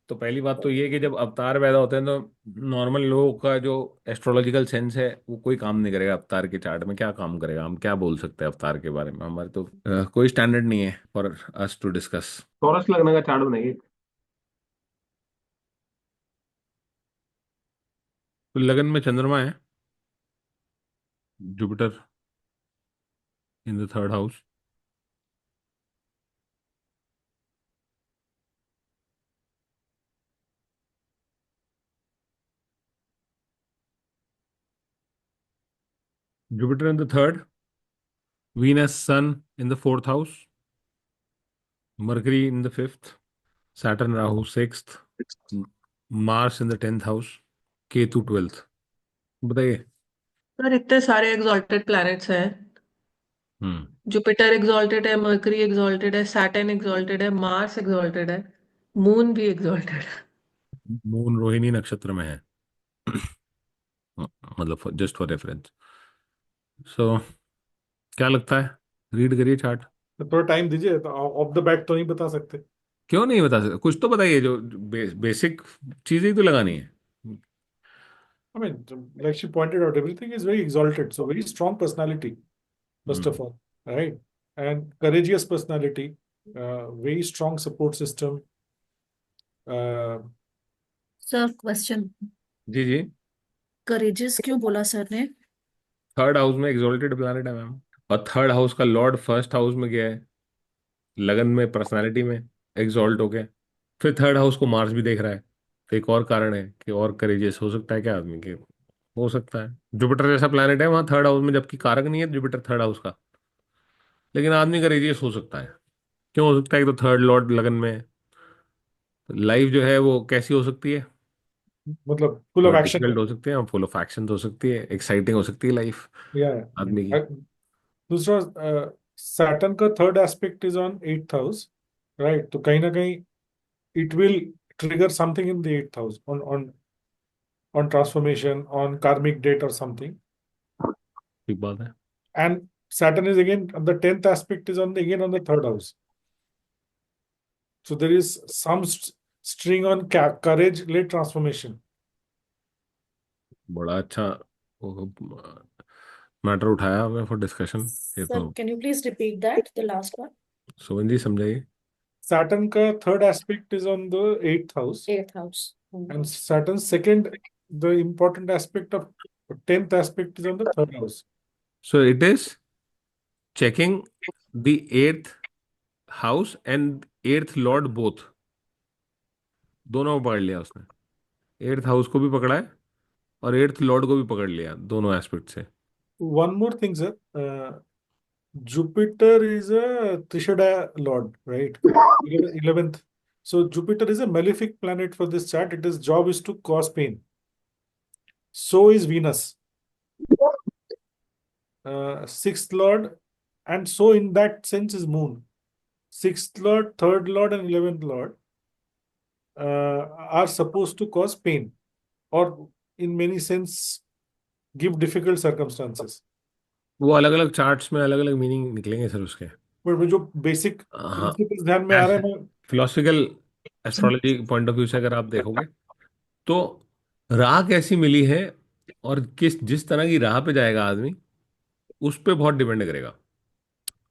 तो पहली बात तो ये है कि जब अवतार पैदा होते हैं तो नॉर्मल लोगों का जो एस्ट्रोलॉजिकल सेंस है वो कोई काम नहीं करेगा। अवतार के चार्ट में क्या काम करेगा? हम क्या बोल सकते हैं अवतार के बारे में? हमारे तो कोई स्टैंडर्ड नहीं है for us to discuss. Taurus लगने का चार्ट बनाइए। तो लगन में चंद्रमा है, Jupiter in the third house. Jupiter in the third, Venus sun in the fourth house, Mercury in the fifth, Saturn Rahu sixth, Mars in the tenth house, Ketu twelfth. बताइए। Sir इतने सारे एग्जॉल्टेड प्लैनेट्स हैं। हम्म। जुपिटर एग्जॉल्टेड है, Mercury exalted है, Saturn exalted है, Mars exalted है, moon भी एग्जॉल्टेड है। मून रोहिणी नक्षत्र में है। मतलब जस्ट फॉर रेफरेंस। सो क्या लगता है? रीड करिए चार्ट। तो थोड़ा टाइम दीजिए, तो ऑफ द बैट तो नहीं बता सकते। क्यों नहीं बता सकते? कुछ तो बताइए, जो बेसिक चीजें ही तो लगानी है। I mean, like she pointed out, everything is very exalted. So very strong personality, first hmm. of all, right? And courageous personality, very strong support system. Uh, sir question, जी जी। करेजेस क्यों बोला सर ने? थर्ड हाउस में exalted planet है ma'am. और third house का लॉर्ड फर्स्ट हाउस में गया है, लगन में, पर्सनालिटी में एग्जॉल्ट हो गया। फिर थर्ड हाउस को मार्स भी देख रहा है। तो एक और कारण है कि और करेजियस हो सकता है क्या आदमी के? हो सकता है। जुपिटर जैसा प्लैनेट है वहां थर्ड हाउस में, जबकि कारक नहीं है जुपिटर थर्ड हाउस का, लेकिन आदमी करेजियस हो सकता है। क्यों हो सकता है? एक तो थर्ड लॉर्ड लगन में है। लाइफ जो है वो कैसी हो सकती है? मतलब full of थोड़ा action. डिफिकल्ट हो सकती है, फुल ऑफ एक्शन हो सकती है, एक्साइटिंग हो सकती है लाइफ Yeah. आदमी की। Uh, दूसरा, सैटर्न का third aspect is on eighth house, right? तो कहीं ना कहीं it will trigger something in the eighth house on transformation, on karmic debt or something. ठीक बात है। And Saturn is again, the tenth aspect is on the again on the third house. So there is some string on courage led transformation. बड़ा अच्छा matter उठाया आपने for discussion. ये sir तो can you please repeat that the last one? Suman ji समझाइए। Saturn ka third aspect is on the eighth house, eighth house. and Saturn's second, the important aspect of tenth aspect is on the third house. So it is checking the eighth house and eighth Lord both, दोनों को पकड़ लिया उसने। Eighth house को भी पकड़ा है और एट्थ लॉर्ड को भी पकड़ लिया, दोनों एस्पेक्ट से। One more thing, sir. Jupiter is a Trishada Lord, right? 11th. So Jupiter is a malefic planet for this chart. Its job is to cause pain. So is Venus, sixth Lord, and so in that sense is Moon. Sixth Lord, third Lord, and 11th Lord are supposed to cause pain, or in many sense give difficult circumstances. वो अलग अलग charts में अलग अलग meaning निकलेंगे sir उसके। But जो basic हाँ। principles ध्यान में आ रहे हैं, philosophical astrology point of view से अगर आप देखोगे तो राह कैसी मिली है और किस जिस तरह की राह पे जाएगा आदमी, उस पे बहुत डिपेंड करेगा।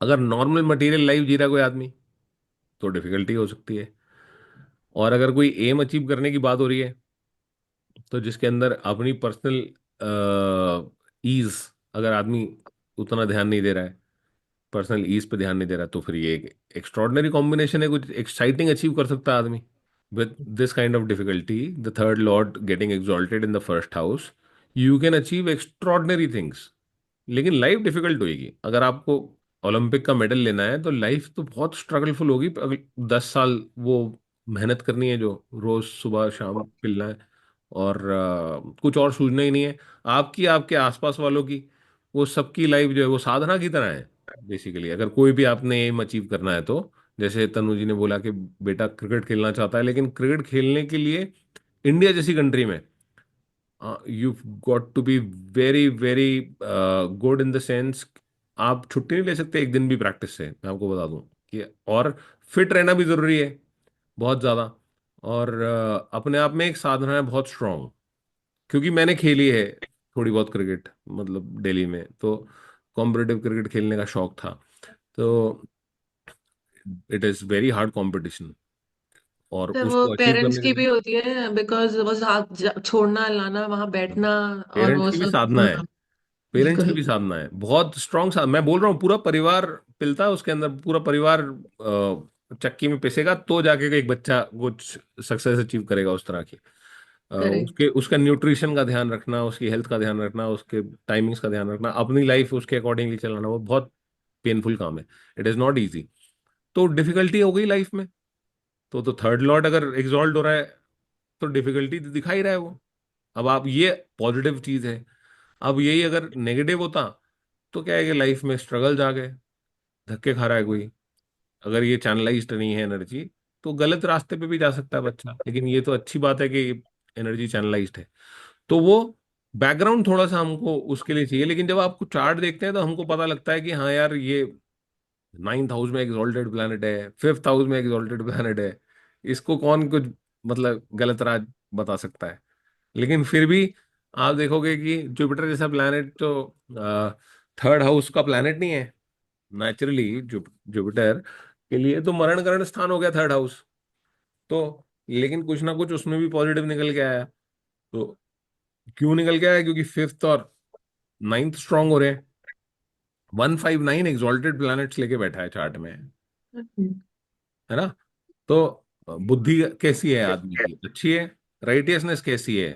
अगर नॉर्मल मटेरियल लाइफ जी रहा कोई आदमी तो डिफिकल्टी हो सकती है। और अगर कोई एम अचीव करने की बात हो रही है तो जिसके अंदर अपनी पर्सनल ईज, अगर आदमी उतना ध्यान नहीं दे रहा है, पर्सनल ईज पे ध्यान नहीं दे रहा, तो फिर ये एक एक्स्ट्रॉर्डनरी कॉम्बिनेशन है, कुछ एक्साइटिंग अचीव कर सकता है आदमी with this kind of difficulty. The third Lord getting exalted in the first house, you can achieve extraordinary things. लेकिन लाइफ डिफिकल्ट होगी। अगर आपको ओलंपिक का मेडल लेना है तो लाइफ तो बहुत स्ट्रगलफुल होगी। अगले 10 साल वो मेहनत करनी है, जो रोज सुबह शाम पिलना है, और कुछ और सूझना ही नहीं है। आपकी, आपके आसपास वालों की, वो सबकी लाइफ जो है वो साधना की तरह है बेसिकली। अगर कोई भी आपने एम अचीव करना है तो, जैसे तनु जी ने बोला कि बेटा क्रिकेट खेलना चाहता है, लेकिन क्रिकेट खेलने के लिए इंडिया जैसी कंट्री में you got to be very very good in the sense, आप छुट्टी नहीं ले सकते एक दिन भी प्रैक्टिस से, मैं आपको बता दूं कि। और फिट रहना भी जरूरी है बहुत ज़्यादा। और अपने आप में एक साधना है बहुत स्ट्रांग, क्योंकि मैंने खेली है थोड़ी बहुत क्रिकेट, मतलब दिल्ली में तो कॉम्पिटिटिव क्रिकेट खेलने का शौक था। तो it is very hard competition, और तो वो उसको अचीव पेरेंट्स करने के की भी लिए होती है, बिकॉज वो साथ छोड़ना लाना वहां बैठना और पेरेंट्स वो की भी सब। साधना है। पेरेंट्स की बिल्कुल। भी साधना है, बहुत स्ट्रांग साधना। मैं बोल रहा हूँ पूरा परिवार पिलता है उसके अंदर, पूरा परिवार चक्की में पिसेगा तो जाके एक बच्चा कुछ सक्सेस अचीव करेगा उस तरह की। करेक्ट। उसके उसका न्यूट्रिशन का ध्यान रखना, उसकी हेल्थ का ध्यान रखना, उसके टाइमिंग्स का ध्यान रखना, अपनी लाइफ उसके अकॉर्डिंगली चलाना, वो बहुत पेनफुल काम है। It is not easy. तो डिफिकल्टी हो गई लाइफ में, तो थर्ड लॉर्ड अगर एग्जॉल्ट हो रहा है तो डिफिकल्टी तो दिखा ही रहा है वो। अब आप ये पॉजिटिव चीज है। अब यही अगर नेगेटिव होता तो क्या है कि लाइफ में स्ट्रगल आ गए, धक्के खा रहा है कोई। अगर ये चैनलाइज्ड नहीं है एनर्जी तो गलत रास्ते पे भी जा सकता है बच्चा, लेकिन ये तो अच्छी बात है कि एनर्जी चैनलाइज्ड है। तो वो बैकग्राउंड थोड़ा सा हमको उसके लिए चाहिए, लेकिन जब आपको चार्ट देखते हैं तो हमको पता लगता है कि हाँ यार, ये 9th हाउस में एग्जॉल्टेड प्लैनेट है, 5th हाउस में एग्जॉल्टेड प्लैनेट है। इसको कौन कुछ मतलब गलत राज बता सकता है? लेकिन फिर भी आप देखोगे कि जुपिटर जैसा प्लैनेट तो 3rd हाउस का प्लैनेट नहीं है। नेचुरली जुपिटर के लिए तो मरण करण स्थान हो गया 3rd हाउस। तो लेकिन कुछ ना कुछ उसमें भी पॉजिटिव निकल के आया। तो क्यों निकल के आया? क्योंकि 5th और 9th स्ट्रांग हो रहे हैं। 159 एग्जॉल्टेड प्लैनेट्स लेके बैठा है चार्ट में, है ना? तो बुद्धि कैसी है आदमी की? अच्छी है। राइटियसनेस कैसी है?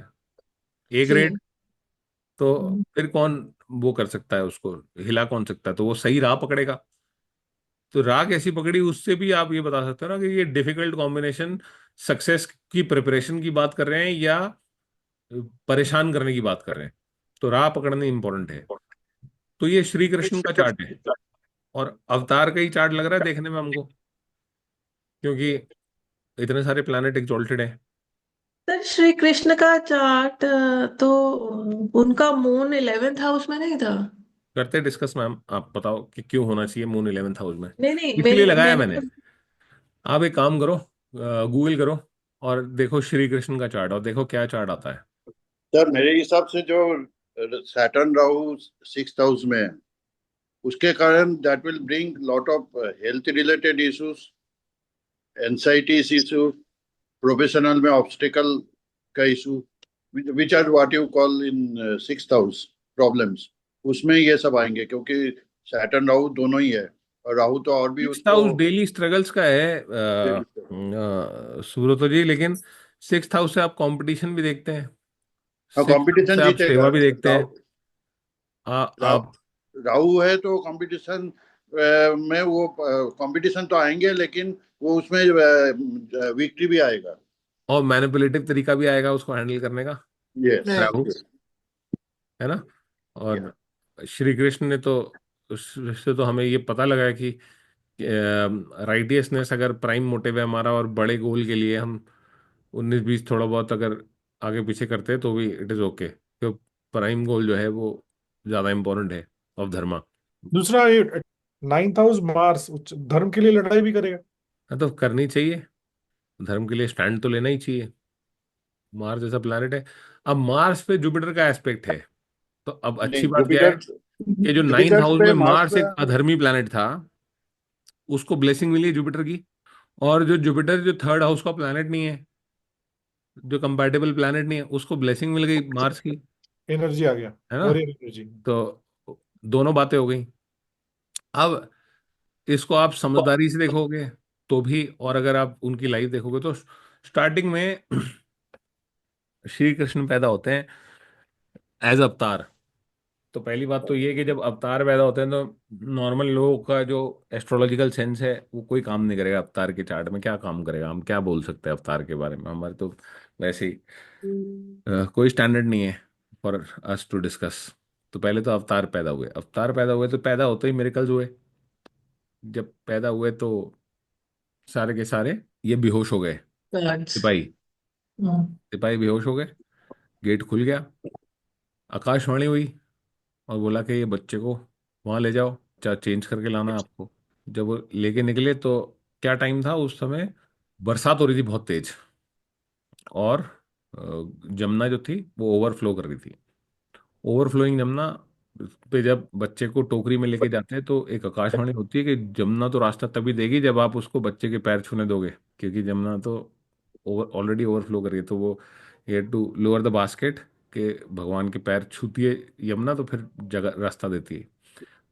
ए जी। ग्रेड। तो फिर कौन वो कर सकता है उसको? हिला कौन सकता है? तो वो सही राह पकड़ेगा। तो राह कैसी पकड़ी उससे भी आप ये बता सकते हो ना कि ये डिफिकल्ट कॉम्बिनेशन सक्सेस की प्रिपरेशन की बात कर रहे हैं या परेशान करने की बात कर रहे हैं। तो राह पकड़ना इंपॉर्टेंट है। तो ये श्री कृष्ण का चार्ट है, और अवतार का ही चार्ट लग रहा है देखने में हमको, क्योंकि इतने सारे प्लैनेट एग्जॉल्टेड हैं। सर श्री कृष्ण का चार्ट तो उनका मून 11th हाउस में नहीं था? करते डिस्कस मैम, आप बताओ कि क्यों होना चाहिए मून 11th हाउस में। नहीं नहीं, इसलिए लगाया मैंने मैंने। तो। आप एक काम करो, गूगल करो और देखो श्री कृष्ण का चार्ट, और देखो क्या चार्ट आता है। सर मेरे हिसाब से जो सैटर्न राहु 6th हाउस में है, उसके कारण that will bring lot of health related issues, anxieties issue, professional में ऑब्स्टिकल का issue, which are what you call in 6th house problems, उसमें ये सब आएंगे, क्योंकि सैटर्न राहु दोनों ही है। और राहु तो और भी 6th हाउस उसको डेली स्ट्रगल्स का है सुब्रतो जी, लेकिन 6th हाउस से आप कंपटीशन भी देखते हैं। सिक्स हाउस कंपटीशन से आप जीतेगा। सेवा भी देखते राहु हैं। आप राहु राहु है तो कंपटीशन में वो कंपटीशन तो आएंगे, लेकिन वो उसमें विक्ट्री भी आएगा। और मैनिपुलेटिव तरीका भी आएगा उसको हैंडल करने का, यस। राहु, राइट। है ना? या और श्री कृष्ण ने तो उससे तो हमें ये पता लगा है कि राइटियसनेस अगर प्राइम मोटिव है हमारा और बड़े गोल के लिए हम 19-20 थोड़ा बहुत अगर आगे पीछे करते हैं तो भी इट इज ओके, तो प्राइम गोल जो है वो ज्यादा इंपॉर्टेंट है ऑफ धर्मा। दूसरा ये 9th हाउस मार्स धर्म के लिए लड़ाई भी करेगा। हाँ, तो करनी चाहिए। धर्म के लिए स्टैंड तो लेना ही चाहिए। मार्स जैसा प्लैनेट है। अब मार्स पे जुपिटर का एस्पेक्ट है, तो अब अच्छी नहीं, बात क्या है जुपिटर कि जो 9th हाउस पे में मार्स मार्स पे एक अधर्मी प्लैनेट था, उसको ब्लेसिंग मिली है जुपिटर की। और जो जुपिटर जो 3rd हाउस का प्लैनेट नहीं है, जो कंपैटिबल प्लैनेट नहीं है, उसको ब्लेसिंग मिल गई मार्स की, एनर्जी आ गया। है ना? Warrior energy. तो दोनों बातें हो गई। अब इसको आप समझदारी से देखोगे तो भी, और अगर आप उनकी लाइफ देखोगे तो स्टार्टिंग में श्री कृष्ण पैदा होते हैं एज अवतार। तो पहली बात तो ये है कि जब अवतार पैदा होते हैं तो नॉर्मल लोगों का जो एस्ट्रोलॉजिकल सेंस है वो कोई काम नहीं करेगा। अवतार के चार्ट में क्या काम करेगा? हम क्या बोल सकते हैं अवतार के बारे में? हमारे तो वैसे ही कोई स्टैंडर्ड नहीं है फॉर अस टू डिस्कस। तो पहले तो अवतार पैदा हुए, अवतार पैदा हुए तो पैदा होते ही मिरेकल्स हुए। जब पैदा हुए तो सारे के सारे ये बेहोश हो गए। गॉड्स। सिपाही सिपाही बेहोश हो गए। गेट खुल गया, आकाशवाणी हुई और बोला कि ये बच्चे को वहां ले जाओ, चेंज करके लाना आपको। जब वो लेके निकले तो क्या टाइम था उस समय? बरसात हो रही थी बहुत तेज। और जमुना जो थी वो ओवरफ्लो कर रही थी। ओवरफ्लोइंग जमुना पे जब बच्चे को टोकरी में लेके जाते हैं तो एक आकाशवाणी होती है कि जमुना तो रास्ता तभी देगी जब आप उसको बच्चे के पैर छूने दोगे, क्योंकि जमुना तो ऑलरेडी ओवरफ्लो कर रही है। तो वो ये टू लोअर द बास्केट के भगवान के पैर छूती है यमुना, तो फिर जगह रास्ता देती है।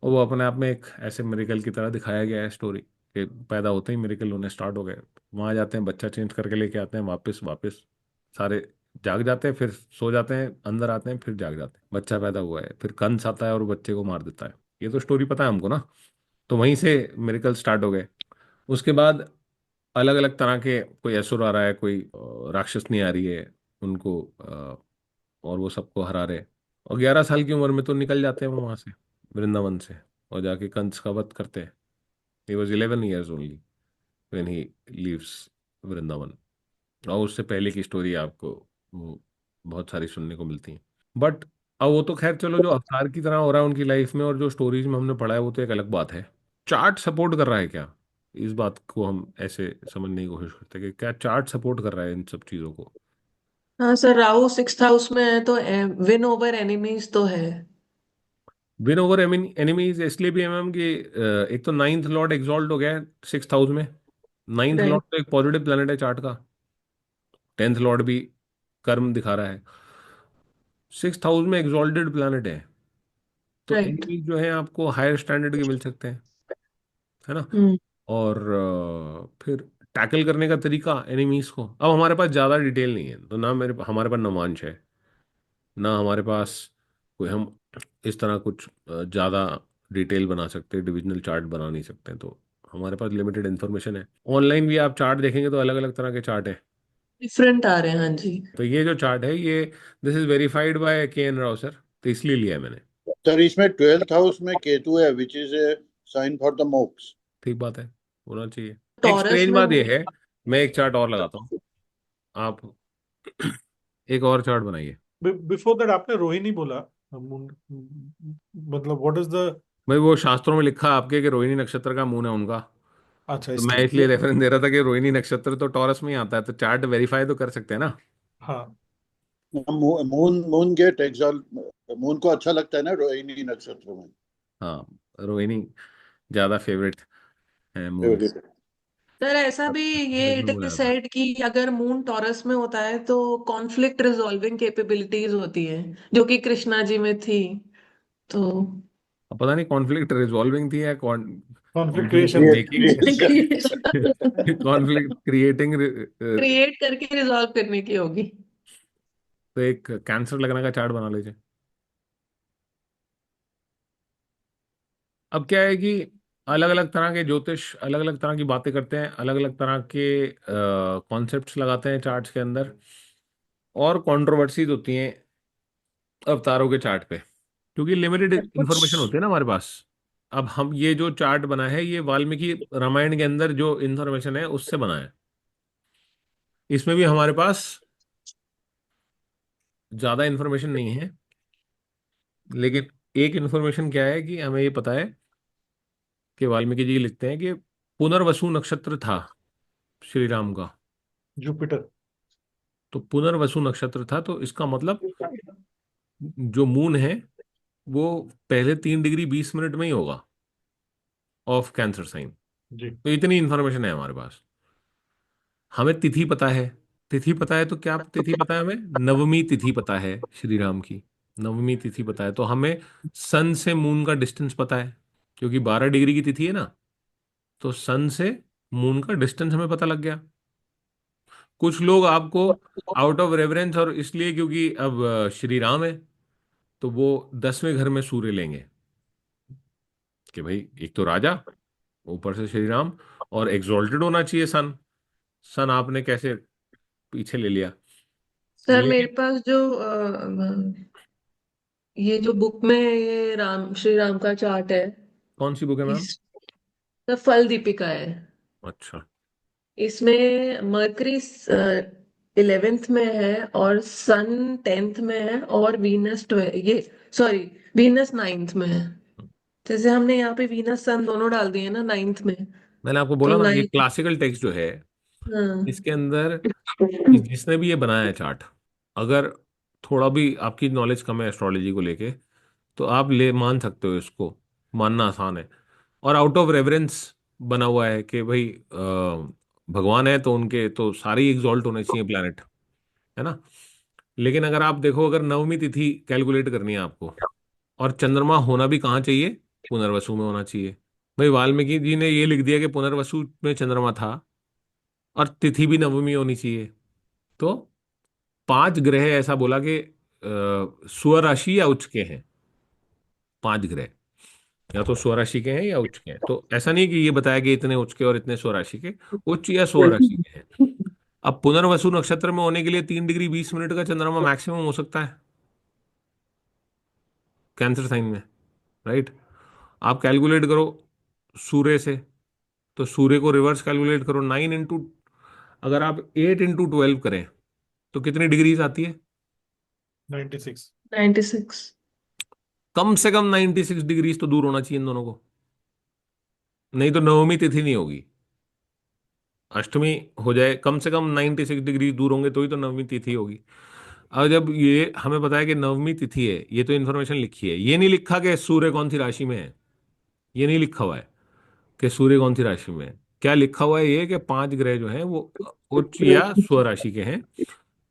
और वो अपने आप में एक ऐसे मिरेकल की तरह दिखाया गया है स्टोरी, कि पैदा होते ही मिरेकल होने स्टार्ट हो गए। वहाँ जाते हैं, बच्चा चेंज करके लेके आते हैं, वापस वापस सारे जाग जाते हैं, फिर सो जाते हैं, अंदर आते हैं, फिर जाग जाते हैं, बच्चा पैदा हुआ है, फिर कंस आता है और बच्चे को मार देता है। ये तो स्टोरी पता है हमको ना। तो वहीं से मिरेकल स्टार्ट हो गए। उसके बाद अलग अलग तरह के, कोई असुर आ रहा है, कोई राक्षसनी आ रही है उनको, और वो सबको हरा रहे। और 11 साल की उम्र में तो निकल जाते हैं वो वहां से, वृंदावन से, और जाके कंस का वध करते हैं। He was 11 years only when he leaves Vrindavan. और उससे पहले की स्टोरी आपको वो बहुत सारी सुनने को मिलती है। बट अब वो तो खैर चलो, जो अवतार की तरह हो रहा है उनकी लाइफ में और जो स्टोरीज में हमने पढ़ा है वो तो एक अलग बात है। चार्ट सपोर्ट कर रहा है क्या? इस बात को हम ऐसे समझने की कोशिश करते हैं कि क्या चार्ट सपोर्ट कर रहा है इन सब चीजों को। हाँ सर, राहु 6th हाउस में है तो विन ओवर एनिमीज तो है। विन ओवर एनिमीज इसलिए भी है मैम कि एक तो नाइन्थ लॉर्ड एग्जॉल्ट हो गया है 6th हाउस में। Ninth Lord right. तो एक पॉजिटिव प्लेनेट है चार्ट का। 10th लॉर्ड भी कर्म दिखा रहा है। 6th हाउस में एग्जॉल्टेड प्लेनेट है, तो राइट। एनिमीज जो है आपको हायर स्टैंडर्ड के मिल सकते हैं, है ना। हम्म। और फिर टैकल करने का तरीका एनिमीज को, अब हमारे पास ज़्यादा डिटेल नहीं है, तो ना हमारे पास नवांश है, ना हमारे पास कोई हम इस तरह कुछ ज़्यादा डिटेल बना सकते हैं, डिविजनल चार्ट बना नहीं सकते, तो हमारे पास लिमिटेड इन्फॉर्मेशन है। ऑनलाइन भी आप चार्ट देखेंगे तो अलग अलग तरह के चार्ट हैं। डिफरेंट आ रहे हैं, हाँ जी। तो ये जो चार्ट है ये, this is verified bye KN Rao sir, तो इसलिए लिया है मैंने। सर इसमें 12th हाउस में केतु है, which is a sign for the moksha. ठीक बात है, होना चाहिए। एक टॉरस स्ट्रेंज में बात ये है, मैं एक चार्ट और लगाता हूँ, आप एक और चार्ट बनाइए। बिफोर दैट आपने रोहिणी बोला, मतलब व्हाट इज द, भाई वो शास्त्रों में लिखा है आपके कि रोहिणी नक्षत्र का मून है उनका, अच्छा तो मैं इसलिए इसलिए रेफरेंस दे रहा था कि रोहिणी नक्षत्र तो टॉरस में ही आता है, तो चार्ट वेरीफाई तो कर सकते हैं ना। हाँ moon moon get exalt, moon को अच्छा लगता है ना रोहिणी नक्षत्र में। हाँ, रोहिणी ज्यादा फेवरेट है मून। Favorite। सर ऐसा भी ये इट इज अब सेड कि अगर मून टॉरस में होता है तो कॉन्फ्लिक्ट रिजॉल्विंग कैपेबिलिटीज होती है, जो कि कृष्णा जी में थी। तो पता नहीं कॉन्फ्लिक्ट रिजॉल्विंग थी या conflict conflict creation. Making, conflict creating. Create करके रिजॉल्व करने की होगी। तो एक कैंसर लगने का चार्ट बना लीजिए। अब क्या है कि अलग अलग तरह के ज्योतिष अलग अलग तरह की बातें करते हैं, अलग अलग तरह के कॉन्सेप्ट्स लगाते हैं चार्ट्स के अंदर, और कंट्रोवर्सीज होती हैं अवतारों के चार्ट पे, क्योंकि लिमिटेड कुछ इंफॉर्मेशन होती है ना हमारे पास। अब हम ये जो चार्ट बना है ये वाल्मीकि रामायण के अंदर जो इंफॉर्मेशन है उससे बना है। इसमें भी हमारे पास ज्यादा इंफॉर्मेशन नहीं है, लेकिन एक इंफॉर्मेशन क्या है कि हमें ये पता है कि वाल्मीकि जी लिखते हैं कि पुनर्वसु नक्षत्र था श्री राम का। जुपिटर। तो पुनर्वसु नक्षत्र था, तो इसका मतलब जो मून है वो पहले 3 डिग्री 20 मिनट में ही होगा ऑफ कैंसर साइन। जी। तो इतनी इंफॉर्मेशन है हमारे पास। हमें तिथि पता है, तिथि पता है, तो क्या तिथि पता है हमें? नवमी तिथि पता है श्री राम की, नवमी तिथि पता है। तो हमें सन से मून का डिस्टेंस पता है, क्योंकि 12 डिग्री की तिथि है ना, तो सन से मून का डिस्टेंस हमें पता लग गया। कुछ लोग आपको आउट ऑफ रेफरेंस और इसलिए क्योंकि अब श्री राम है, तो वो 10वें घर में सूर्य लेंगे कि भाई एक तो राजा, ऊपर से श्री राम, और एग्जॉल्टेड होना चाहिए सन। सन आपने कैसे पीछे ले लिया? सर मेरे लेकिन पास जो ये जो बुक में ये राम श्री राम का चार्ट है, कौन सी बुक है मैम? इस फल दीपिका है। अच्छा। इसमें मरकरी 11th में है और सन 10th में है और वीनस ये सॉरी वीनस 9th में है। जैसे हमने यहाँ पे वीनस सन दोनों डाल दिए ना 9th में। मैंने आपको तो बोला ना, ये 9th। क्लासिकल टेक्स्ट जो है हाँ। इसके अंदर जिसने भी ये बनाया है चार्ट, अगर थोड़ा भी आपकी नॉलेज कम है एस्ट्रोलॉजी को लेके, तो आप ले मान सकते हो इसको, मानना आसान है। और आउट ऑफ रेवरेंस बना हुआ है कि भाई भगवान है तो उनके तो सारे ही एग्जॉल्ट होने चाहिए प्लैनेट, है ना। लेकिन अगर आप देखो, अगर नवमी तिथि कैलकुलेट करनी है आपको, और चंद्रमा होना भी कहाँ चाहिए, पुनर्वसु में होना चाहिए। भाई वाल्मीकि जी ने ये लिख दिया कि पुनर्वसु में चंद्रमा था, और तिथि भी नवमी होनी चाहिए। तो 5 ग्रह ऐसा बोला कि स्वराशि या उच्च के हैं। 5 ग्रह या तो स्वराशि के हैं या उच्च के हैं। तो ऐसा नहीं कि ये बताया कि इतने उच्च के और इतने स्वराशि के, उच्च या स्वराशि के हैं। अब पुनर्वसु नक्षत्र में होने के लिए 3 डिग्री 20 मिनट का चंद्रमा मैक्सिमम हो सकता है कैंसर साइन में, राइट। आप कैलकुलेट करो सूर्य से, तो सूर्य को रिवर्स कैलकुलेट करो, 9 इंटू, अगर आप 8 इंटू 12 करें तो कितनी डिग्रीज आती है? 96। 96। कम से कम 96 डिग्रीज तो दूर होना चाहिए इन दोनों को, नहीं तो नवमी तिथि नहीं होगी। अष्टमी हो जाए, कम से कम 96 डिग्री दूर होंगे तो ही तो नवमी तिथि होगी। और जब ये हमें पता है कि नवमी तिथि है, ये तो इन्फॉर्मेशन लिखी है, ये नहीं लिखा कि सूर्य कौन सी राशि में है। ये नहीं लिखा हुआ है कि सूर्य कौन सी राशि में है। क्या लिखा हुआ है, ये कि 5 ग्रह जो हैं वो उच्च या स्वराशि के हैं।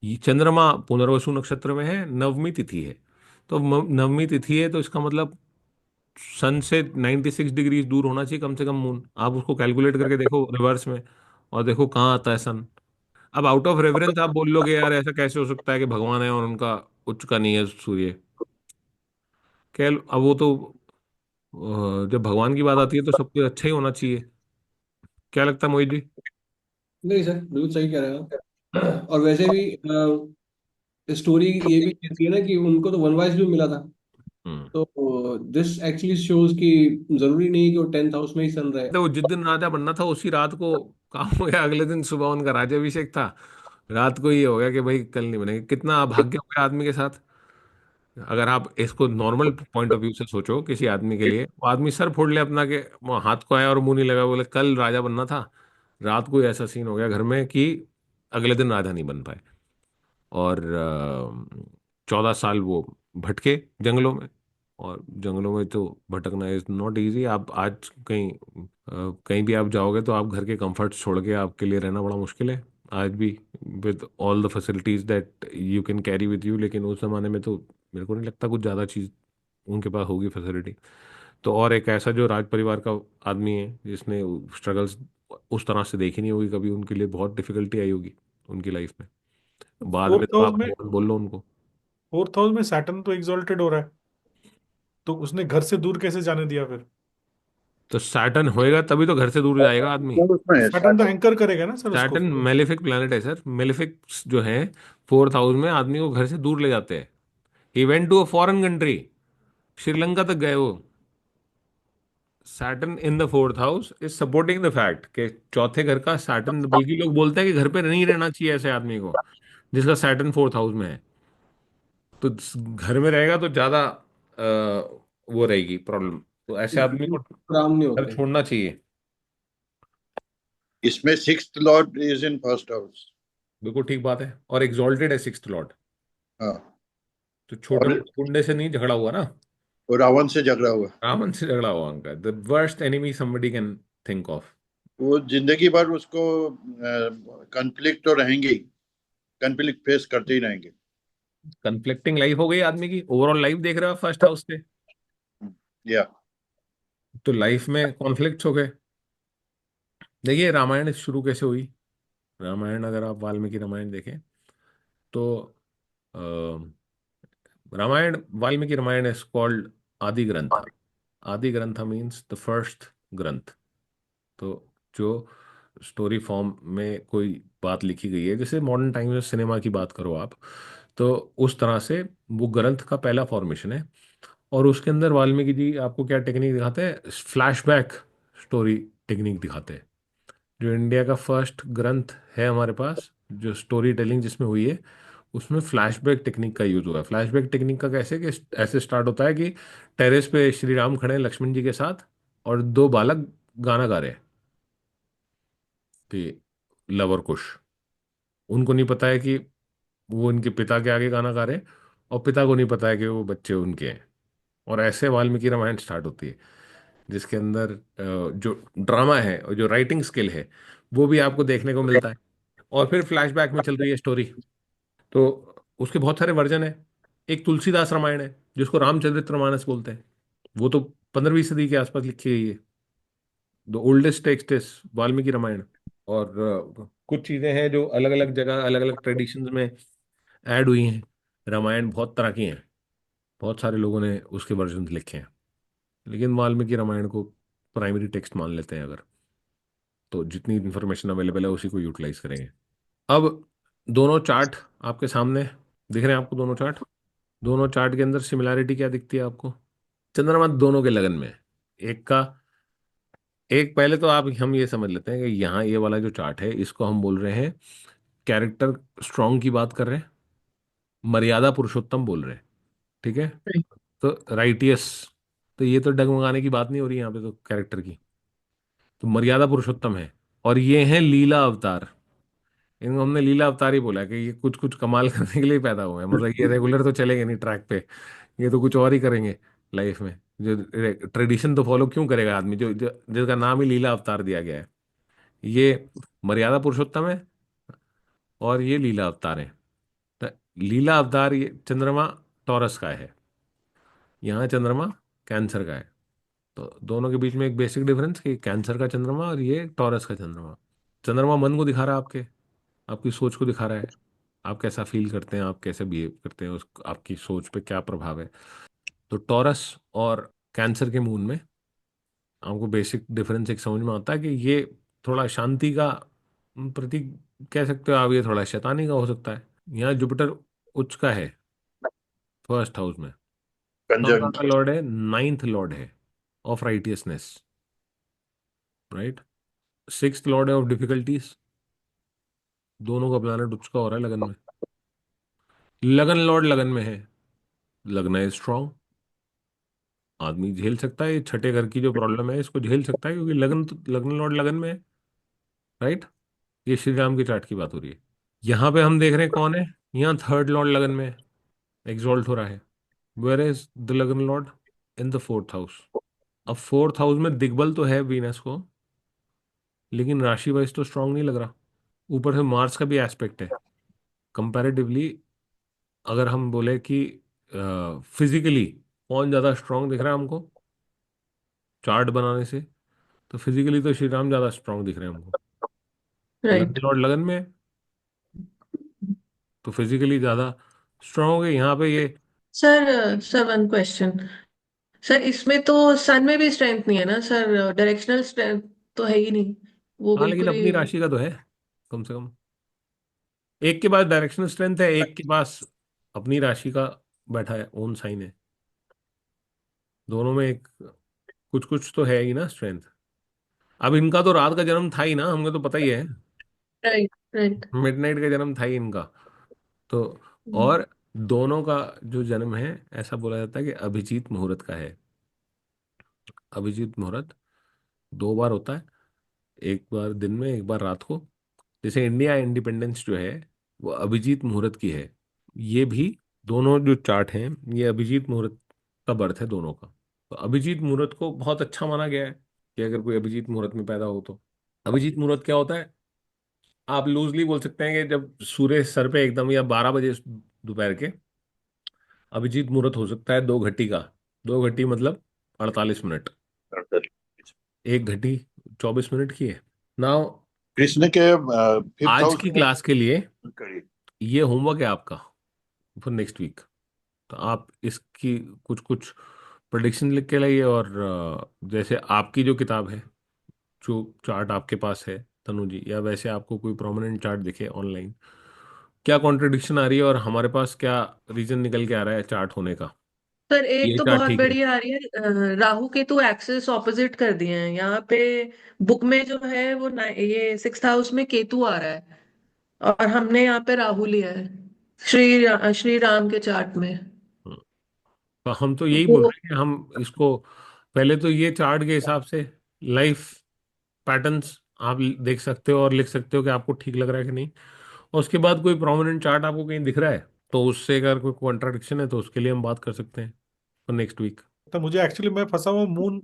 ये चंद्रमा पुनर्वसु नक्षत्र में है, नवमी तिथि है। तो नवमी तिथि है तो इसका मतलब सन से 96 डिग्री दूर होना चाहिए कम से कम मून। आप उसको कैलकुलेट करके देखो रिवर्स में, और देखो कहाँ आता है सन। अब आउट ऑफ रेफरेंस आप बोल लोगे यार ऐसा कैसे हो सकता है कि भगवान है और उनका उच्च का नहीं है सूर्य। कैल अब वो तो जब भगवान की बात आती है तो सब कुछ अच्छा ही होना चाहिए। क्या लगता है मोहित जी? नहीं सर, बिल्कुल सही कह रहे हैं आप। और वैसे भी स्टोरी ये भी कहती है ना कि उनको तो वनवास भी मिला था। हम्म। तो दिस एक्चुअली शोज कि जरूरी नहीं कि वो 10th हाउस में ही सन रहे। तो वो जिस दिन राजा बनना था उसी रात को काम हो गया, अगले दिन सुबह उनका राज्याभिषेक था। रात को ये हो गया कि भाई कल नहीं बनेगा। कितना अभाग्य हो गया आदमी के साथ। अगर आप इसको नॉर्मल पॉइंट ऑफ व्यू से सोचो किसी आदमी के लिए, वो आदमी सर फोड़ ले अपना के, वो हाथ को आया और मुंह नहीं लगा, बोले कल राजा बनना था। रात को ही ऐसा सीन हो गया घर में कि अगले दिन राजा नहीं बन पाए। और 14 साल वो भटके जंगलों में। और जंगलों में तो भटकना इज नॉट इजी। आप आज कहीं कहीं भी आप जाओगे तो आप घर के कंफर्ट छोड़ के आपके लिए रहना बड़ा मुश्किल है आज भी, with all the facilities that you can carry with you. लेकिन उस जमाने में तो मेरे को नहीं लगता कुछ ज़्यादा चीज़ उनके पास होगी फैसिलिटी। तो और एक ऐसा जो राज परिवार का आदमी है जिसने स्ट्रगल्स उस तरह से देखी नहीं होगी कभी, उनके लिए बहुत डिफिकल्टी आई होगी उनकी लाइफ में। बाद में फोर्थ तो हाउस आप में बोल लो उनको। फोर्थ हाउस में सैटर्न तो एग्जॉल्टेड हो रहा है, तो उसने घर से दूर कैसे जाने दिया फिर? तो सैटर्न होएगा तभी तो घर से दूर जाएगा आदमी। उसमें है सैटर्न तो Saturn। एंकर करेगा ना सर उसको सैटर्न फिर। मेलेफिक प्लैनेट है सर। मेलेफिक जो है 4th हाउस में आदमी को घर से दूर ले जाते हैं। He went to a foreign country, Sri Lanka तक गए वो। Saturn in the 4th house is supporting the fact कि चौथे घर का सैटर्न, बल्कि लोग बोलते हैं कि घर पे नहीं रहना चाहिए ऐसे आदमी को जिसका सैटर्न 4th हाउस में है। तो घर में रहेगा तो ज्यादा वो रहेगी प्रॉब्लम। तो ऐसे आदमी को काम नहीं घर होते। छोड़ना चाहिए। इसमें sixth Lord is in first house. बिल्कुल ठीक बात है। और एग्जॉल्टेड है 6th लॉर्ड। हाँ। तो छोटे और मोटे गुंडे से नहीं झगड़ा हुआ ना, वो रावण से झगड़ा हुआ। रावण से झगड़ा हुआ उनका। The worst enemy somebody can think of. वो जिंदगी भर उसको कन्फ्लिक्ट तो रहेंगे ही, कन्फ्लिक्ट फेस करते ही रहेंगे। कन्फ्लिक्टिंग लाइफ हो गई आदमी की। ओवरऑल लाइफ देख रहे हो 1st हाउस से, या तो लाइफ में कॉन्फ्लिक्ट्स हो गए। देखिए रामायण शुरू कैसे हुई। रामायण अगर आप वाल्मीकि रामायण देखें तो अ, रामायण, वाल्मीकि रामायण इज कॉल्ड आदि ग्रंथ। आदि ग्रंथ मीन्स द फर्स्ट ग्रंथ। तो जो स्टोरी फॉर्म में कोई बात लिखी गई है, जैसे मॉडर्न टाइम में सिनेमा की बात करो आप, तो उस तरह से वो ग्रंथ का पहला फॉर्मेशन है। और उसके अंदर वाल्मीकि जी आपको क्या टेक्निक दिखाते हैं, फ्लैशबैक स्टोरी टेक्निक दिखाते हैं। जो इंडिया का फर्स्ट ग्रंथ है हमारे पास, जो स्टोरी टेलिंग जिसमें हुई है, उसमें फ्लैशबैक टेक्निक का यूज हुआ है। फ्लैशबैक टेक्निक का कैसे कि ऐसे स्टार्ट होता है कि टेरेस पे श्री राम खड़े हैं लक्ष्मण जी के साथ, और 2 बालक गाना गा रहे हैं। लवर कुश। उनको नहीं पता है कि वो उनके पिता के आगे गाना गा रहे हैं, और पिता को नहीं पता है कि वो बच्चे उनके हैं। और ऐसे वाल्मीकि रामायण स्टार्ट होती है, जिसके अंदर जो ड्रामा है और जो राइटिंग स्किल है वो भी आपको देखने को मिलता है। और फिर फ्लैशबैक में चल रही है स्टोरी। तो उसके बहुत सारे वर्जन है। एक तुलसीदास रामायण है जिसको रामचरितमानस बोलते हैं। वो तो 15वीं सदी के आसपास लिखी गई है। The oldest text is Valmiki Ramayana. और कुछ चीजें हैं जो अलग अलग जगह अलग अलग ट्रेडिशंस में ऐड हुई हैं। रामायण बहुत तरह की हैं, बहुत सारे लोगों ने उसके वर्जन लिखे हैं, लेकिन वाल्मीकि रामायण को प्राइमरी टेक्स्ट मान लेते हैं अगर। तो जितनी इन्फॉर्मेशन अवेलेबल है उसी को यूटिलाइज करेंगे। अब दोनों चार्ट आपके सामने दिख रहे हैं आपको, दोनों चार्ट। दोनों चार्ट के अंदर सिमिलैरिटी क्या दिखती है आपको? चंद्रमा दोनों के लगन में है। एक का एक पहले तो आप हम ये समझ लेते हैं कि यहाँ ये वाला जो चार्ट है इसको हम बोल रहे हैं कैरेक्टर स्ट्रॉन्ग की बात कर रहे हैं, मर्यादा पुरुषोत्तम बोल रहे हैं। ठीक है। तो राइटियस, तो ये तो डगमगाने की बात नहीं हो रही यहाँ पे तो कैरेक्टर की। तो मर्यादा पुरुषोत्तम है। और ये है लीला अवतार। इनको हमने लीला अवतार ही बोला कि ये कुछ कुछ कमाल करने के लिए पैदा हुए हैं, मतलब ये रेगुलर तो चलेंगे नहीं ट्रैक पे। ये तो कुछ और ही करेंगे लाइफ में। जो ट्रेडिशन तो फॉलो क्यों करेगा आदमी जिसका नाम ही लीला अवतार दिया गया है। ये मर्यादा पुरुषोत्तम है और ये लीला अवतार है। तो लीला अवतार ये चंद्रमा टॉरस का है, यहाँ चंद्रमा कैंसर का है। तो दोनों के बीच में एक बेसिक डिफरेंस कि कैंसर का चंद्रमा और ये टॉरस का चंद्रमा। चंद्रमा मन को दिखा रहा है, आपके आपकी सोच को दिखा रहा है। आप कैसा फील करते हैं, आप कैसे बिहेव करते हैं, उस आपकी सोच पे क्या प्रभाव है। तो टॉरस और कैंसर के मून में आपको बेसिक डिफरेंस एक समझ में आता है कि ये थोड़ा शांति का प्रतीक कह सकते हो आप, ये थोड़ा शैतानी का हो सकता है। यहाँ जुपिटर उच्च का है फर्स्ट हाउस में। नौका कंजंक्ट। का लॉर्ड है, नाइन्थ लॉर्ड है of righteousness, right. Sixth Lord है ऑफ डिफिकल्टीज। दोनों का प्लैनेट उच्च का हो रहा है लगन में। लगन लॉर्ड लगन में है, लगना है स्ट्रांग। आदमी झेल सकता है, ये छठे घर की जो प्रॉब्लम है इसको झेल सकता है, क्योंकि लगन तो लगन लॉर्ड लगन में है, राइट। ये श्री राम के चार्ट की बात हो रही है। यहाँ पे हम देख रहे हैं कौन है, यहाँ थर्ड लॉर्ड लगन में एग्जॉल्ट हो रहा है। वेयर इज द लगन Lord? In the fourth house. अब फोर्थ हाउस में दिग्बल तो है वीनस को, लेकिन राशि वाइज तो स्ट्रांग नहीं लग रहा। ऊपर से मार्स का भी एस्पेक्ट है कंपैरेटिवली। अगर हम बोले कि फिजिकली कौन ज़्यादा स्ट्रांग दिख रहा है हमको चार्ट बनाने से, तो फिजिकली तो श्री राम ज़्यादा स्ट्रांग दिख रहे हैं हमको। राइट। लगन लॉर्ड लगन में है, तो फिजिकली ज़्यादा स्ट्रांग हो गए यहाँ पे ये। Sir sir one question. Sir इसमें तो सन में भी स्ट्रेंथ नहीं है ना सर, डायरेक्शनल स्ट्रेंथ तो है ही नहीं, वो हाँ, लेकिन बिल्कुल ही। अपनी राशि का तो है कम से कम। एक के पास डायरेक्शनल स्ट्रेंथ है, एक के पास अपनी राशि का बैठा है, ओन साइन है। दोनों में एक कुछ कुछ तो है ही ना स्ट्रेंथ। अब इनका तो रात का जन्म था ही ना, हमको तो पता ही है। Right right. मिडनाइट का जन्म था ही इनका। तो और दोनों का जो जन्म है ऐसा बोला जाता है कि अभिजीत मुहूर्त का है। अभिजीत मुहूर्त 2 बार होता है, एक बार दिन में एक बार रात को। जैसे इंडिया इंडिपेंडेंस जो है वो अभिजीत मुहूर्त की है। ये भी दोनों जो चार्ट हैं ये अभिजीत मुहूर्त का बर्थ है दोनों का। तो अभिजीत मुहूर्त को बहुत अच्छा माना गया है कि अगर कोई अभिजीत मुहूर्त में पैदा हो तो। अभिजीत मुहूर्त क्या होता है? आप लूजली बोल सकते हैं कि जब सूर्य सर पे एकदम, या 12 बजे दोपहर के, अभिजीत मुहूर्त हो सकता है 2 घटी का। 2 घटी मतलब 48 मिनट। एक घटी 24 मिनट की है। नाउ कृष्ण के फिफ्थ आज हाउस की में क्लास के लिए करी। ये होमवर्क है आपका फॉर नेक्स्ट वीक। तो आप इसकी कुछ कुछ प्रेडिक्शन लिख के लाइए। और जैसे आपकी जो किताब है, जो चार्ट आपके पास है तनु जी, या वैसे आपको कोई प्रोमिनेंट चार्ट दिखे ऑनलाइन, क्या कॉन्ट्रडिक्शन आ रही है और हमारे पास क्या रीजन निकल के आ रहा है चार्ट होने का, सर एक ये तो चार्ट बहुत ठीक है। बढ़िया आ रही है, राहु केतु एक्सिस ऑपोजिट कर दिए हैं यहाँ पे। बुक में जो है वो ये सिक्स्थ हाउस में केतु आ रहा है, और हमने यहाँ पे राहु लिया है श्री राम के चार्ट में। हम्म, तो हम तो यही बोल वो रहे हैं कि हम इसको पहले तो ये चार्ट के हिसाब से लाइफ पैटर्न्स आप देख सकते हो और लिख सकते हो कि आपको ठीक लग रहा है कि नहीं। और उसके बाद कोई प्रोमिनेंट चार्ट आपको कहीं दिख रहा है तो उससे अगर कोई कॉन्ट्राडिक्शन है तो उसके लिए हम बात कर सकते हैं फॉर नेक्स्ट वीक। तो मुझे एक्चुअली, मैं फंसा हुआ moon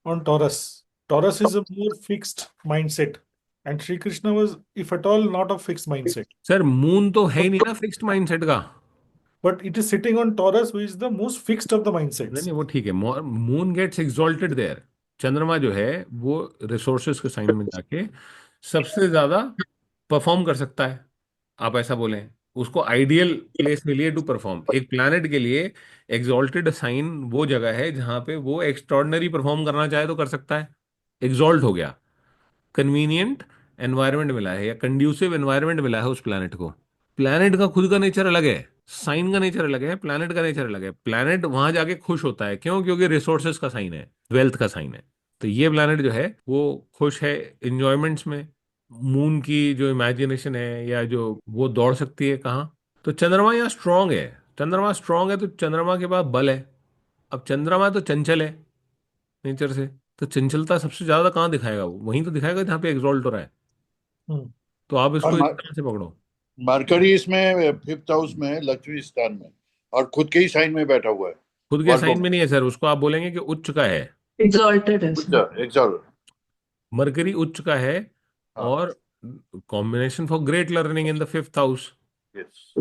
on taurus. Taurus is a more fixed mindset, and Shri Krishna was if at all not a fixed mindset. Sir moon तो है ही नहीं ना फिक्स्ड माइंडसेट का। But it is sitting on taurus, which is the most fixed of the नहीं mindsets. नहीं वो ठीक है, मून गेट्स एग्जॉल्टेड देयर। चंद्रमा जो है वो रिसोर्सेज के साइन में जाके सबसे ज्यादा परफॉर्म कर सकता है। आप ऐसा बोलें, उसको आइडियल प्लेस मिली है टू परफॉर्म। एक प्लैनेट के लिए एग्जॉल्टेड साइन वो जगह है जहां पे वो एक्स्ट्रॉर्डनरी परफॉर्म करना चाहे तो कर सकता है। एग्जॉल्ट हो गया, कन्वीनियंट एनवायरनमेंट मिला है या कंड्यूसिव एनवायरनमेंट मिला है उस प्लैनेट को। प्लैनेट का खुद का नेचर अलग है, साइन का नेचर अलग है, प्लैनेट का नेचर अलग है। प्लैनेट वहां जाके खुश होता है, क्यों? क्योंकि रिसोर्सेज का साइन है, वेल्थ का साइन है। तो ये प्लैनेट जो है वो खुश है इंजॉयमेंट्स में। मून की जो इमेजिनेशन है या जो वो दौड़ सकती है कहाँ? तो चंद्रमा यहाँ स्ट्रांग है। चंद्रमा स्ट्रांग है तो चंद्रमा के पास बल है। अब चंद्रमा तो चंचल है नेचर से, तो चंचलता सबसे ज्यादा कहाँ दिखाएगा? वो वहीं तो दिखाएगा जहाँ पे एग्जॉल्ट हो रहा है। तो आप और इसको इस तरह से पकड़ो। मरकरी इसमें फिफ्थ हाउस में है, लक्ष्मी स्थान में, और खुद के ही साइन में बैठा हुआ है। खुद के वर्गो साइन में। में नहीं है सर, उसको आप बोलेंगे कि उच्च का है। एग्जॉल्टेड है उच्च, सर। एग्जॉल्ट। मरकरी उच्च का है। हाँ। और combination for great learning in the fifth house. Yes.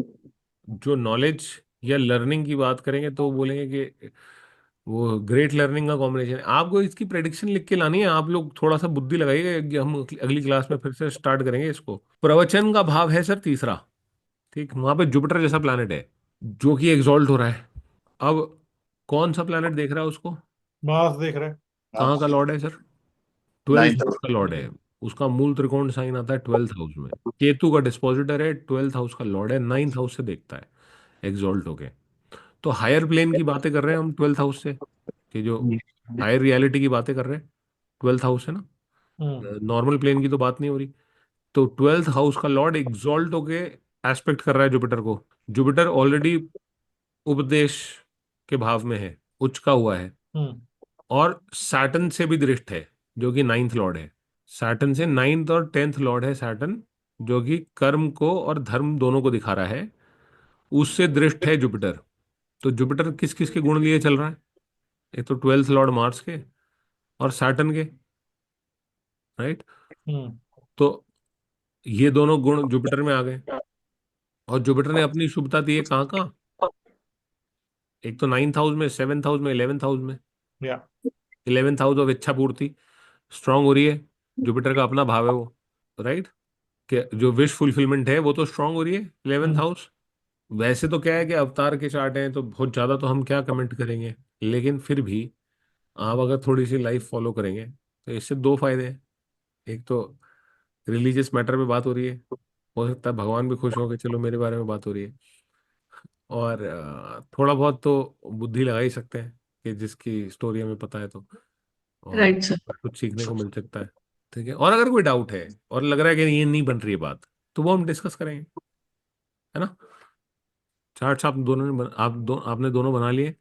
जो नॉलेज या लर्निंग की बात करेंगे तो बोलेंगे कि वो ग्रेट लर्निंग का कॉम्बिनेशन है। आपको इसकी प्रेडिक्शन लिख के लानी है, आप लोग थोड़ा सा बुद्धि लगाइए कि हम अगली क्लास में फिर से स्टार्ट करेंगे इसको। प्रवचन का भाव है सर तीसरा। ठीक, वहां पे जुपिटर जैसा प्लैनेट है जो कि एग्जॉल्ट हो रहा है। अब कौन सा प्लैनेट देख रहा है उसको? मार्स देख रहे हैं. कहाँ का लॉर्ड है सर? ट्वेल्थ नाइन्थ हाउस का लॉर्ड है। उसका मूल त्रिकोण साइन आता है ट्वेल्थ हाउस में। केतु का डिस्पोजिटर है, ट्वेल्थ हाउस का लॉर्ड है, नाइन्थ हाउस से देखता है एग्जॉल्ट होके। तो हायर प्लेन की बातें कर रहे हैं हम ट्वेल्थ हाउस से, कि जो हायर रियलिटी की बातें कर रहे हैं ट्वेल्थ हाउस से ना। हम्म. नॉर्मल प्लेन की तो बात नहीं हो रही। तो ट्वेल्थ हाउस का लॉर्ड एग्जॉल्ट होके एस्पेक्ट कर रहा है जुपिटर को। जुपिटर ऑलरेडी उपदेश के भाव में है, उच्च का हुआ है। हम्म. और सैटर्न से भी दृष्ट है जो कि नाइन्थ लॉर्ड है। सैटर्न से नाइन्थ और टेंथ लॉर्ड है सैटर्न, जो कि कर्म को और धर्म दोनों को दिखा रहा है। उससे दृष्ट है जुपिटर। तो जुपिटर किस किस के गुण लिए चल रहा है? एक तो ट्वेल्थ लॉर्ड मार्स के और सैटर्न के, राइट। हम्म. तो ये दोनों गुण जुपिटर में आ गए। और जुपिटर ने अपनी शुभता दी है कहाँ कहाँ? एक तो नाइन्थ हाउस में, सेवेंथ हाउस में, इलेवेंथ हाउस में। या. इलेवेंथ हाउस ऑफ इच्छा पूर्ति स्ट्रांग हो रही है। जुपिटर का अपना भाव है वो, राइट। कि जो विश फुलफिलमेंट है वो तो स्ट्रांग हो रही है इलेवेंथ हम्म. हाउस। वैसे तो क्या है कि अवतार के चार्ट हैं तो बहुत ज्यादा तो हम क्या कमेंट करेंगे, लेकिन फिर भी आप अगर थोड़ी सी लाइफ फॉलो करेंगे तो इससे दो फायदे हैं। एक तो रिलीजियस मैटर पे बात हो रही है, हो सकता है भगवान भी खुश हो कि चलो मेरे बारे में बात हो रही है। और थोड़ा बहुत तो बुद्धि लगा ही सकते हैं कि जिसकी स्टोरी हमें पता है तो। और राइट सर। कुछ सीखने को मिल सकता है। ठीक है, और अगर कोई डाउट है और लग रहा है कि ये नहीं बन रही है बात, तो वो हम डिस्कस करेंगे, है ना। चार्ट्स आप दोनों ने आपने दोनों बना लिए।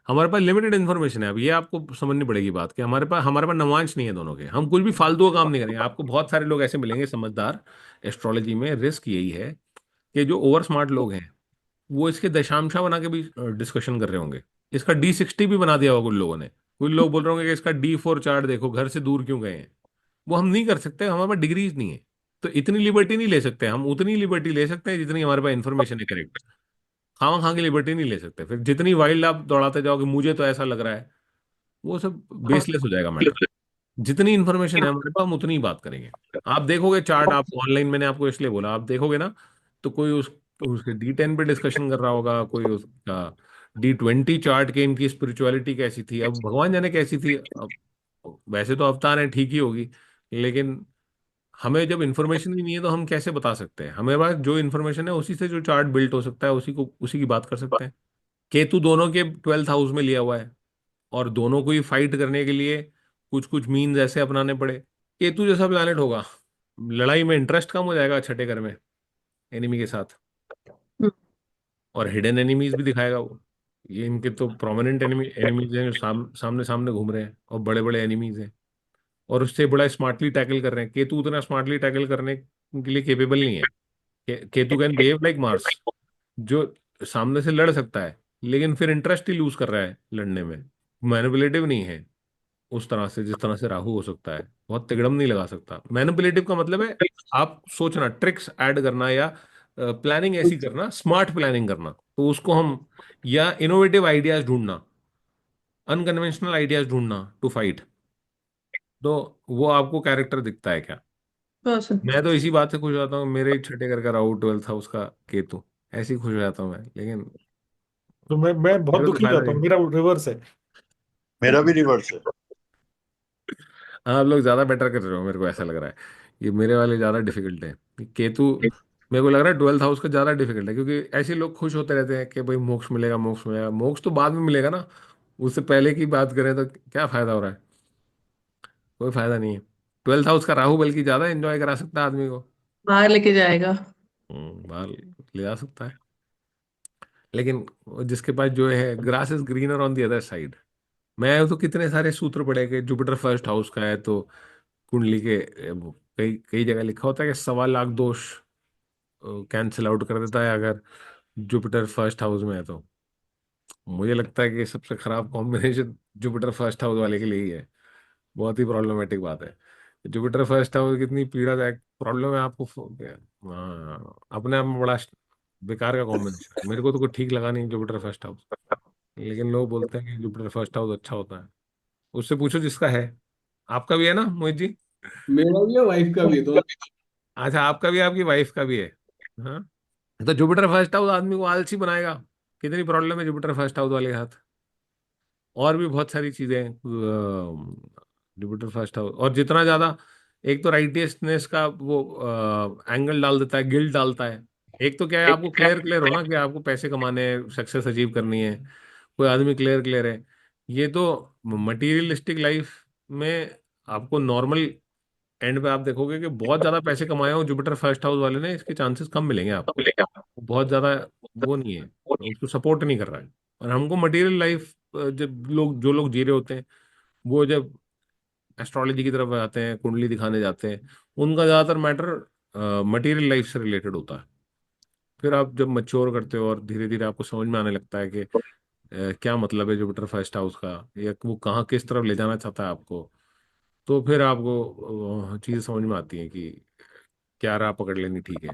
हमारे पास लिमिटेड इन्फॉर्मेशन है। अब ये आपको समझनी पड़ेगी बात कि हमारे पास नवांश नहीं है दोनों के। हम कुछ भी फालतू का काम नहीं करेंगे। आपको बहुत सारे लोग ऐसे मिलेंगे समझदार एस्ट्रोलॉजी में। रिस्क यही है कि जो ओवर स्मार्ट लोग हैं वो इसके दशांशा बना के भी डिस्कशन कर रहे होंगे। इसका D60 भी बना दिया होगा कुछ लोगों ने। कुछ लोग बोल रहे होंगे कि इसका D4 चार्ट देखो, घर से दूर क्यों गए हैं। वो हम नहीं कर सकते, हमारे पास डिग्रीज नहीं है। तो इतनी लिबर्टी नहीं ले सकते हम। उतनी लिबर्टी ले सकते हैं जितनी हमारे पास इन्फॉर्मेशन है, करेक्ट। खामा खा की लिबर्टी नहीं ले सकते। फिर जितनी वाइल्ड आप दौड़ाते जाओगे मुझे तो ऐसा लग रहा है, वो सब बेसलेस हो जाएगा मैटर। जितनी इन्फॉर्मेशन है हमारे पास हम उतनी ही बात करेंगे। आप देखोगे चार्ट, आप ऑनलाइन, मैंने आपको इसलिए बोला, आप देखोगे ना तो कोई उसके D10 पे डिस्कशन कर रहा होगा, कोई उसका D20 चार्ट के इनकी स्पिरिचुअलिटी कैसी थी, अब भगवान जाने कैसी थी। अब वैसे तो अवतार है, ठीक ही होगी, लेकिन हमें जब इन्फॉर्मेशन ही नहीं है तो हम कैसे बता सकते हैं? हमें पास जो इन्फॉर्मेशन है उसी से जो चार्ट बिल्ट हो सकता है उसी की बात कर सकते हैं। केतु दोनों के ट्वेल्थ हाउस में लिया हुआ है और दोनों को ही फाइट करने के लिए कुछ कुछ मीन्स ऐसे अपनाने पड़े। केतु जैसा प्लैनेट होगा, लड़ाई में इंटरेस्ट कम हो जाएगा छठे घर में एनिमी के साथ। और हिडन एनिमीज भी दिखाएगा वो। ये इनके तो प्रोमिनेंट एनिमीज हैं जो सामने सामने घूम रहे हैं और बड़े बड़े एनिमीज हैं। और उससे बड़ा स्मार्टली टैकल कर रहे हैं। केतु उतना स्मार्टली टैकल करने के लिए केपेबल नहीं है। Ketu can behave like Mars, जो सामने से लड़ सकता है लेकिन फिर इंटरेस्ट ही लूज कर रहा है लड़ने में। मैनिपुलेटिव नहीं है उस तरह से जिस तरह से राहु हो सकता है। बहुत तिकड़म नहीं लगा सकता। मैनिपुलेटिव का मतलब है आप सोचना, ट्रिक्स ऐड करना, या प्लानिंग ऐसी करना, स्मार्ट प्लानिंग करना, तो उसको हम, या इनोवेटिव आइडियाज ढूंढना, अनकन्वेंशनल आइडियाज ढूंढना टू फाइट। तो वो आपको कैरेक्टर दिखता है क्या? पर्सन। मैं तो इसी बात से खुश हो जाता हूँ, मेरे ही छठे घर का राहु, 12th हाउस का केतु, ऐसे ही खुश हो जाता हूँ मैं। लेकिन तो मैं बहुत मेरे को तो दुखी हो फायदा जाता नहीं। हूँ, मेरा रिवर्स है। मेरा भी रिवर्स है। हाँ, आप लोग ज्यादा बेटर कर रहे हो, मेरे को ऐसा लग रहा है। ये मेरे वाले ज्यादा डिफिकल्ट है। केतु, मेरे को लग रहा है 12th हाउस का ज्यादा डिफिकल्ट है, क्योंकि ऐसे लोग खुश होते रहते हैं कि भाई मोक्ष मिलेगा, मोक्ष मिलेगा। मोक्ष तो बाद में मिलेगा ना। उससे पहले की बात करें तो क्या फायदा हो रहा है? कोई फायदा नहीं है। 12th हाउस का राहु बल्कि ज्यादा एंजॉय करा सकता है आदमी को। बाहर लेके जाएगा। बाहर ले जा सकता है। लेकिन जिसके पास जो है, grass is greener on the other side. मैं तो कितने सारे सूत्र पढ़े कि जुपिटर फर्स्ट हाउस का है तो कुंडली के कई कई जगह लिखा होता है कि 1.25 लाख दोष कैंसिल आउट कर देता है अगर जुपिटर फर्स्ट हाउस में है तो। मुझे लगता है कि सबसे खराब कॉम्बिनेशन जुपिटर फर्स्ट हाउस वाले के लिए ही है। बहुत ही प्रॉब्लमेटिक बात है। जुपिटर फर्स्ट हाउस कितनी पीड़ादायक प्रॉब्लम है आपको। हाँ, अपने आप में बड़ा बेकार का कॉम्बिनेशन है। मेरे को तो कुछ ठीक लगा नहीं जुपिटर फर्स्ट हाउस। लेकिन लोग बोलते हैं कि जुपिटर फर्स्ट हाउस अच्छा होता है। उससे पूछो जिसका है। आपका भी है ना मोहित जी? मेरा भी है, वाइफ का भी है, दोनों। अच्छा, आपका भी है, आपकी वाइफ का भी है। हाँ, तो जुपिटर फर्स्ट हाउस आदमी को आलसी बनाएगा। कितनी प्रॉब्लम है जुपिटर फर्स्ट हाउस वाले के साथ। और भी बहुत सारी चीजें हैं जुपिटर फर्स्ट हाउस। और जितना ज्यादा, एक तो राइटियसनेस का वो एंगल डाल देता है, गिल्ट डालता है। एक तो क्या है, आपको क्लियर क्लियर हो ना कि आपको पैसे कमाने हैं, सक्सेस अचीव करनी है, कोई आदमी क्लियर क्लियर है। ये तो मटेरियलिस्टिक लाइफ में आपको नॉर्मल एंड पे आप देखोगे कि बहुत ज्यादा पैसे कमाए हो जुपिटर फर्स्ट हाउस वाले ने, इसके चांसेस कम मिलेंगे आपको। बहुत ज्यादा वो नहीं है, उसको सपोर्ट नहीं कर रहा है। और हमको मटेरियल लाइफ, जब लोग, जो लोग जी रहे होते हैं, वो जब एस्ट्रोलॉजी की तरफ आते हैं, कुंडली दिखाने जाते हैं, उनका ज्यादातर मैटर मटेरियल लाइफ से रिलेटेड होता है। फिर आप जब मैच्योर करते हो और धीरे धीरे आपको समझ में आने लगता है कि क्या मतलब है जुपिटर फर्स्ट हाउस का, या वो कहाँ किस तरफ ले जाना चाहता है आपको, तो फिर आपको चीज़ें समझ में आती हैं कि क्या राह पकड़ लेनी ठीक है।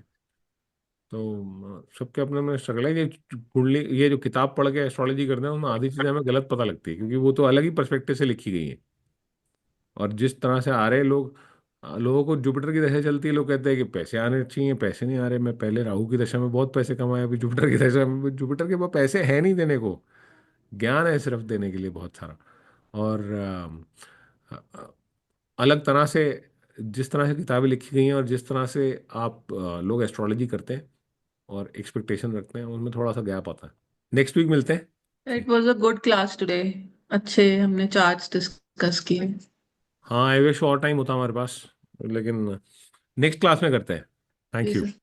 तो सबके अपने में स्ट्रगल है। ये कुंडली, ये जो किताब पढ़ के एस्ट्रोलॉजी करते हैं उसमें आधी चीज़ें हमें गलत पता लगती है, क्योंकि वो तो अलग ही पर्सपेक्टिव से लिखी गई है। और जिस तरह से आ रहे लोग, लोगों को जुपिटर की दशा चलती है, लोग कहते हैं कि पैसे आने चाहिए, पैसे नहीं आ रहे। मैं पहले राहु की दशा में बहुत पैसे कमाए, अभी जुपिटर की दशा में, जुपिटर के पास पैसे है नहीं देने को, ज्ञान है सिर्फ देने के लिए बहुत सारा। और अलग तरह से, जिस तरह से किताबें लिखी गई हैं और जिस तरह से आप लोग एस्ट्रोलॉजी करते हैं और एक्सपेक्टेशन रखते हैं, उनमें थोड़ा सा गैप आता है। नेक्स्ट वीक मिलते हैं। It was a good class today. अच्छे हमने चार्ट्स डिस्कस किए। हाँ, आई विश और टाइम होता हमारे पास, लेकिन नेक्स्ट क्लास में करते हैं। Thank ji you. सर।